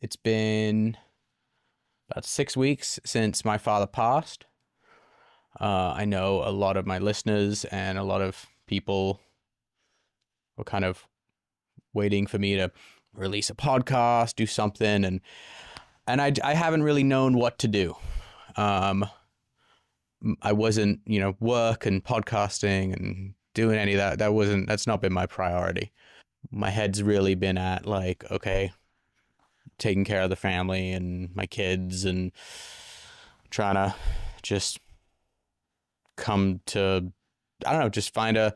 It's been about 6 weeks since my father passed. I know a lot of my listeners and a lot of people were kind of waiting for me to release a podcast, do something, and I haven't really known what to do. Um, I wasn't, work and podcasting and doing any of that. That's not been my priority. My head's really been at like, okay, taking care of the family and my kids and trying to just come to, I don't know, just find a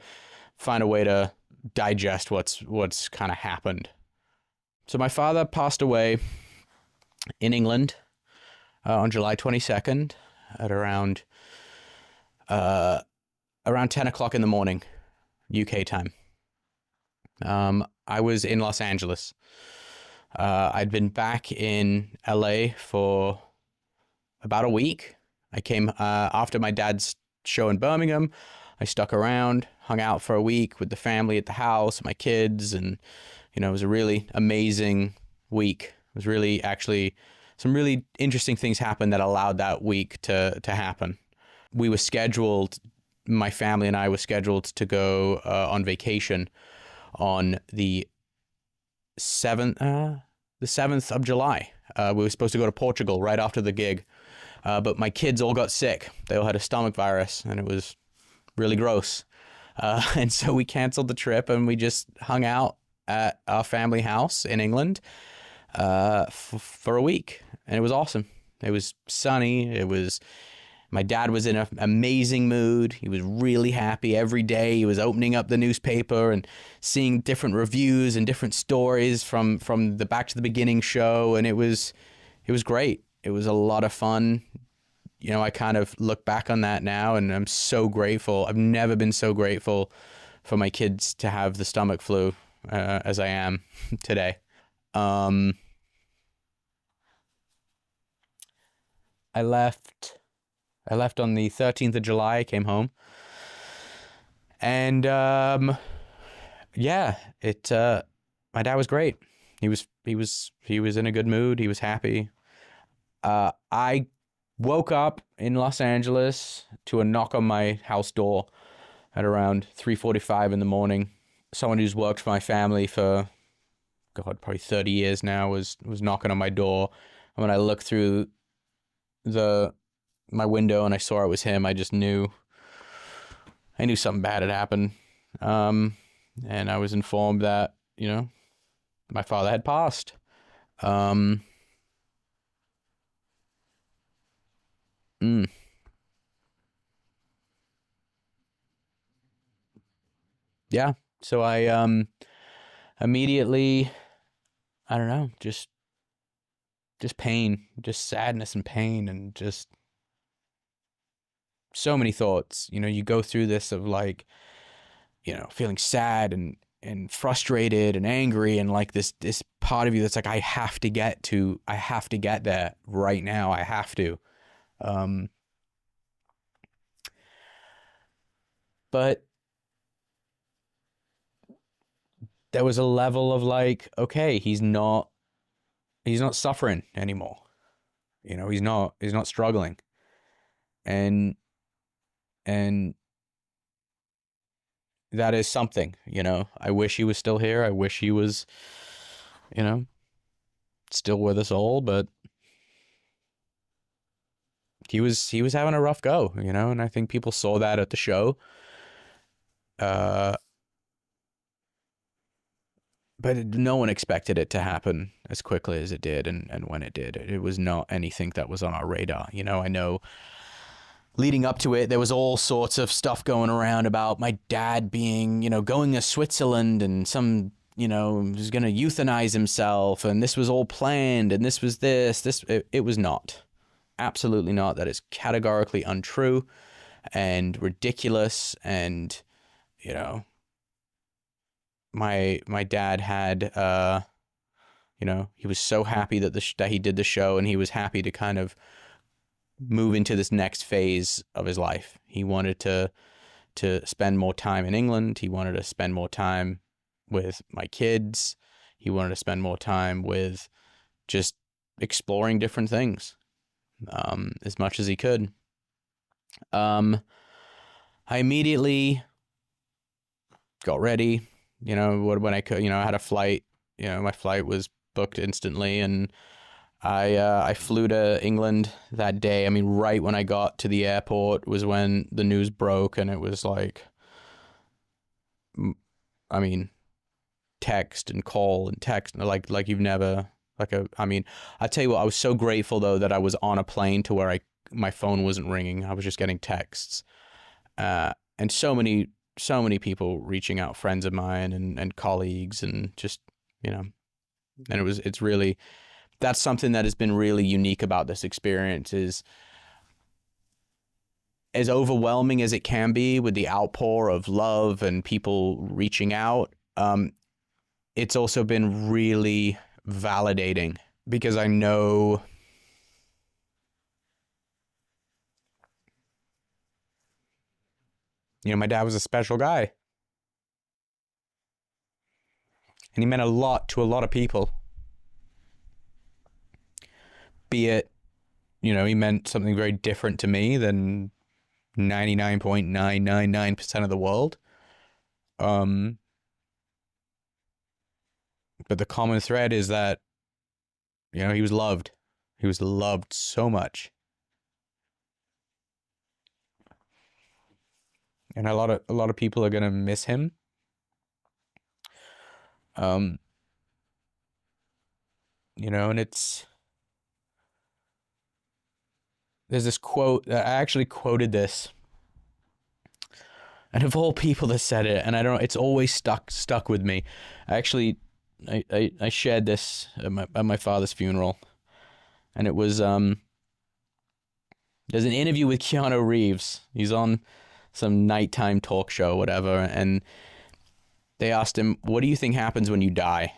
way to digest what's kind of happened. So my father passed away in England on July 22nd at around 10 o'clock in the morning, UK time. I was in Los Angeles. I'd been back in LA for about a week. I came after my dad's show in Birmingham. I stuck around, hung out for a week with the family at the house, my kids, and it was a really amazing week. It was really actually some really interesting things happened that allowed that week to happen. We were scheduled, my family and I were scheduled to go on vacation on the 7th of July. We were supposed to go to Portugal right after the gig. But my kids all got sick. They all had a stomach virus, and it was really gross. And so we canceled the trip, and we just hung out at our family house in England for a week. And it was awesome. It was sunny. My dad was in an amazing mood. He was really happy every day. He was opening up the newspaper and seeing different reviews and different stories from the Back to the Beginning show. And it was great. It was a lot of fun. I kind of look back on that now and I'm so grateful. I've never been so grateful for my kids to have the stomach flu as I am today. I left on the 13th of July. I came home. And my dad was great. He was in a good mood. He was happy. I woke up in Los Angeles to a knock on my house door at around 3:45 in the morning. Someone who's worked for my family for, probably 30 years now was knocking on my door. And when I looked through my window and I saw it was him, I just knew something bad had happened. And I was informed that, my father had passed. Yeah. So I immediately, I don't know, just pain, just sadness and pain and just so many thoughts. You go through this of like, feeling sad and frustrated and angry and like this part of you that's like, I have to get there right now. I have to. But there was a level of like, okay, he's not suffering anymore. He's not struggling. And that is something, I wish he was still here. I wish he was, still with us all, but he was having a rough go, and I think people saw that at the show. But no one expected it to happen as quickly as it did, and when it did, it was not anything that was on our radar. I know leading up to it, there was all sorts of stuff going around about my dad being, going to Switzerland and some, was going to euthanize himself, and this was all planned, and this was it was not. Absolutely not. That is categorically untrue and ridiculous, and, my dad had, he was so happy that he did the show, and he was happy to kind of move into this next phase of his life. He wanted to spend more time in England. He wanted to spend more time with my kids. He wanted to spend more time with just exploring different things as much as he could. I immediately got ready, when I could. I had a flight. My flight was booked instantly, and I flew to England that day. I mean, right when I got to the airport was when the news broke, and it was like, I mean, text and call and text like you've never I tell you what, I was so grateful though that I was on a plane to where my phone wasn't ringing. I was just getting texts, and so many people reaching out, friends of mine and colleagues, and just and it's really, that's something that has been really unique about this experience. Is as overwhelming as it can be with the outpour of love and people reaching out, it's also been really validating, because I know my dad was a special guy, and he meant a lot to a lot of people. Be it, he meant something very different to me than 99.999% of the world. But the common thread is that, he was loved. He was loved so much. And a lot of people are going to miss him. And there's this quote, I actually quoted this, and of all people that said it, and I don't know, it's always stuck with me. I shared this at my father's funeral, and it was, there's an interview with Keanu Reeves. He's on some nighttime talk show, whatever, and they asked him, what do you think happens when you die?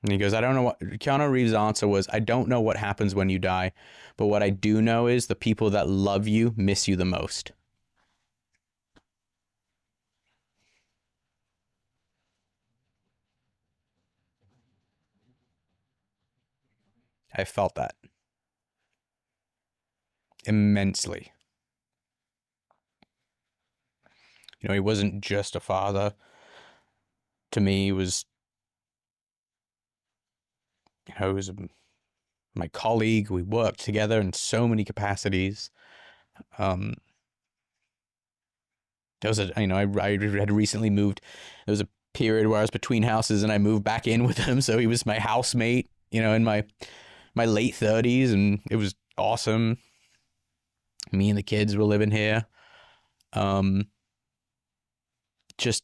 And he goes, I don't know what. Keanu Reeves' answer was, I don't know what happens when you die, but what I do know is the people that love you miss you the most. I felt that immensely. He wasn't just a father. To me, he was, he was my colleague. We worked together in so many capacities. There was I had recently moved. There was a period where I was between houses, and I moved back in with him. So he was my housemate, in my late 30s, and it was awesome. Me and the kids were living here. Just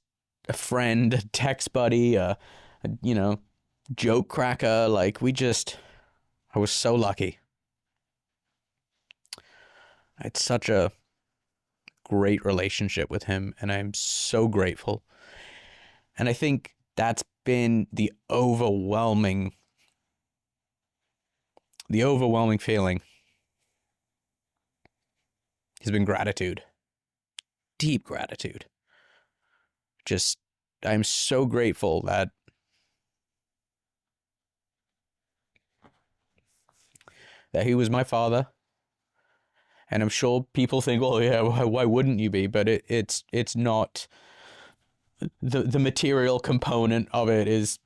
a friend, a text buddy, a joke cracker. Like, I was so lucky. I had such a great relationship with him, and I'm so grateful. And I think that's been the overwhelming feeling has been gratitude. Deep gratitude. Just, I'm so grateful that he was my father. And I'm sure people think, well, yeah, why wouldn't you be? But it's not, the material component of it is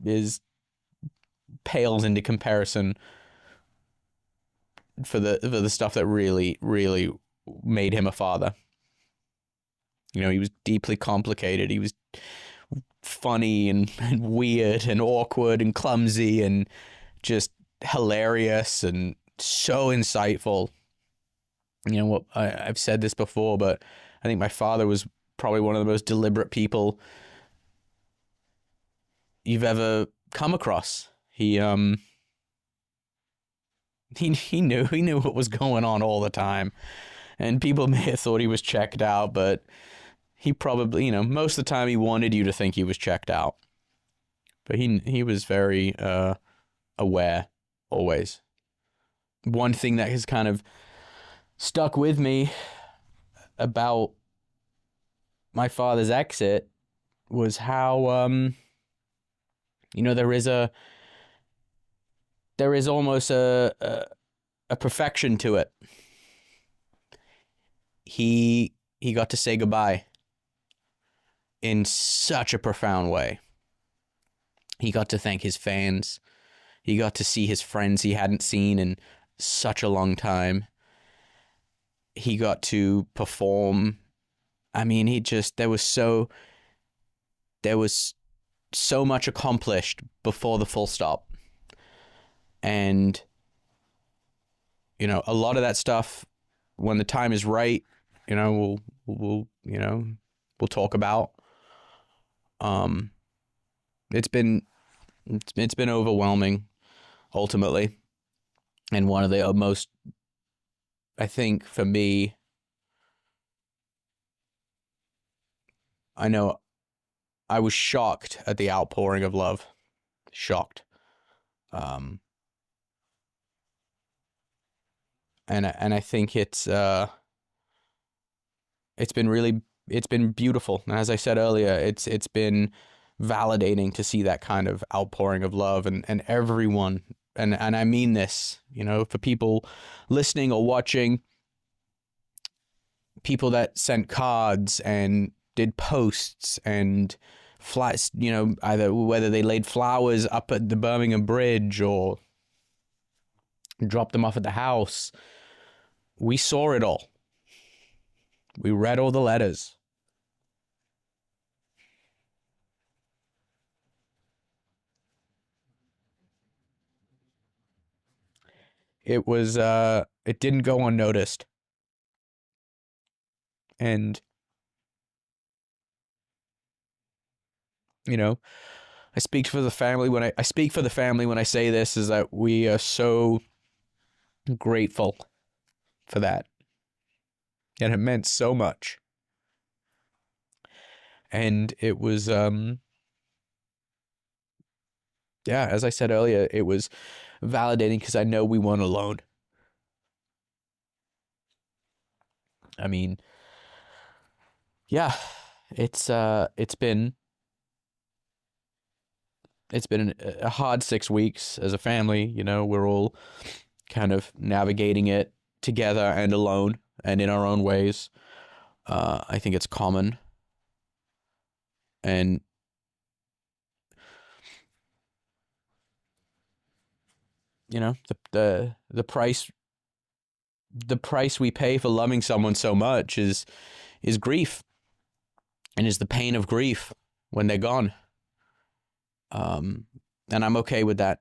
pales into comparison for the stuff that really, really made him a father. He was deeply complicated. He was funny and weird and awkward and clumsy and just hilarious and so insightful. What, I've said this before, but I think my father was probably one of the most deliberate people you've ever come across. He knew what was going on all the time, and people may have thought he was checked out, but he probably, most of the time he wanted you to think he was checked out. But he was very aware, always. One thing that has kind of stuck with me about my father's exit was how, there is there is almost a perfection to it. He got to say goodbye in such a profound way. He got to thank his fans. He got to see his friends he hadn't seen in such a long time. He got to perform. I mean, there was so much accomplished before the full stop. And, you know, a lot of that stuff, when the time is right, you know, we'll talk about. It's been overwhelming, ultimately. And one of the most, I think, for me, I know I was shocked at the outpouring of love. Shocked. And I think it's been beautiful. And as I said earlier, it's been validating to see that kind of outpouring of love, and everyone, and I mean this, you know, for people listening or watching, people that sent cards and did posts and flats, you know, either whether they laid flowers up at the Birmingham Bridge or dropped them off at the house. We saw it all. We read all the letters. It was, it didn't go unnoticed. And, you know, I speak for the family when I speak for the family when I say this, is that we are so grateful for that. And it meant so much. And it was, yeah, as I said earlier, it was validating because I know we weren't alone. I mean, yeah, it's been a hard 6 weeks as a family. You know, we're all kind of navigating it together and alone and in our own ways. I think it's common. And you know, the price we pay for loving someone so much is grief, and is the pain of grief when they're gone. And I'm okay with that.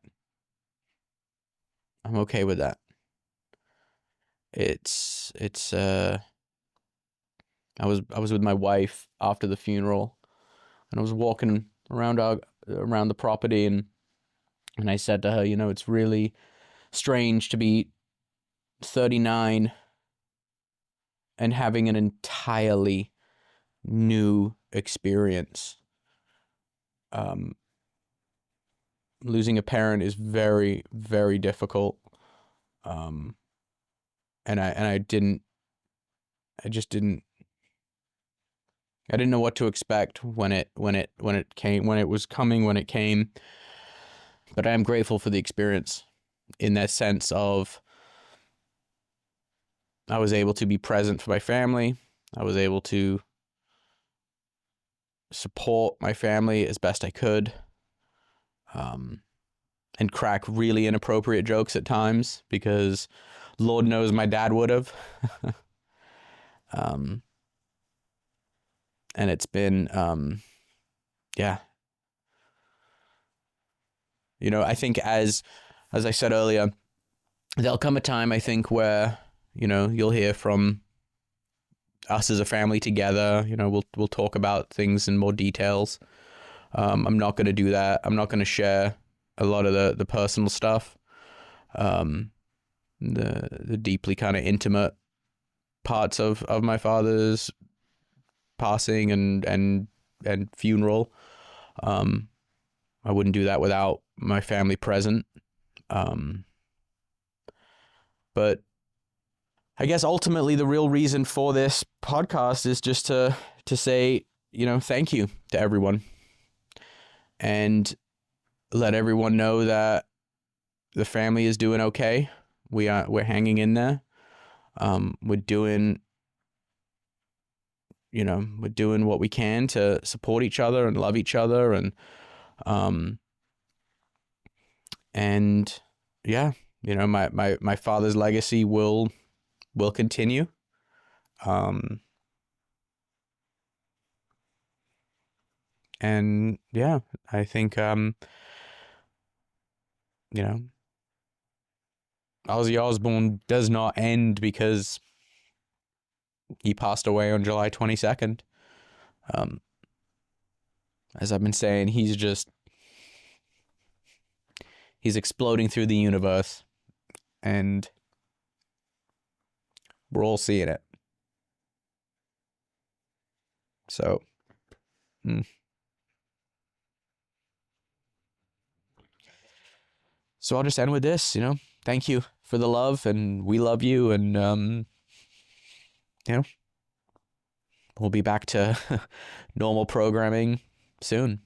I'm okay with that. I was with my wife after the funeral, and I was walking around the property, and I said to her, you know, it's really strange to be 39 and having an entirely new experience. Losing a parent is very, very difficult. And I didn't know what to expect when it came. But I am grateful for the experience, in that sense of I was able to be present for my family. I was able to support my family as best I could, and crack really inappropriate jokes at times, because Lord knows my dad would have. And it's been, yeah. You know, I think as I said earlier, there'll come a time, I think, where, you know, you'll hear from us as a family together. You know, we'll talk about things in more details. I'm not going to do that. I'm not going to share a lot of the personal stuff, the deeply kind of intimate parts of my father's passing and funeral. I wouldn't do that without my family present. But I guess ultimately the real reason for this podcast is just to say, you know, thank you to everyone, and let everyone know that the family is doing okay. We're hanging in there. We're doing, we're doing what we can to support each other and love each other, um, and yeah, my father's legacy will continue. And yeah, I think, Ozzy Osbourne does not end because he passed away on July 22nd. As I've been saying, he's exploding through the universe, and we're all seeing it. So, So I'll just end with this, thank you for the love, and we love you, and we'll be back to normal programming soon.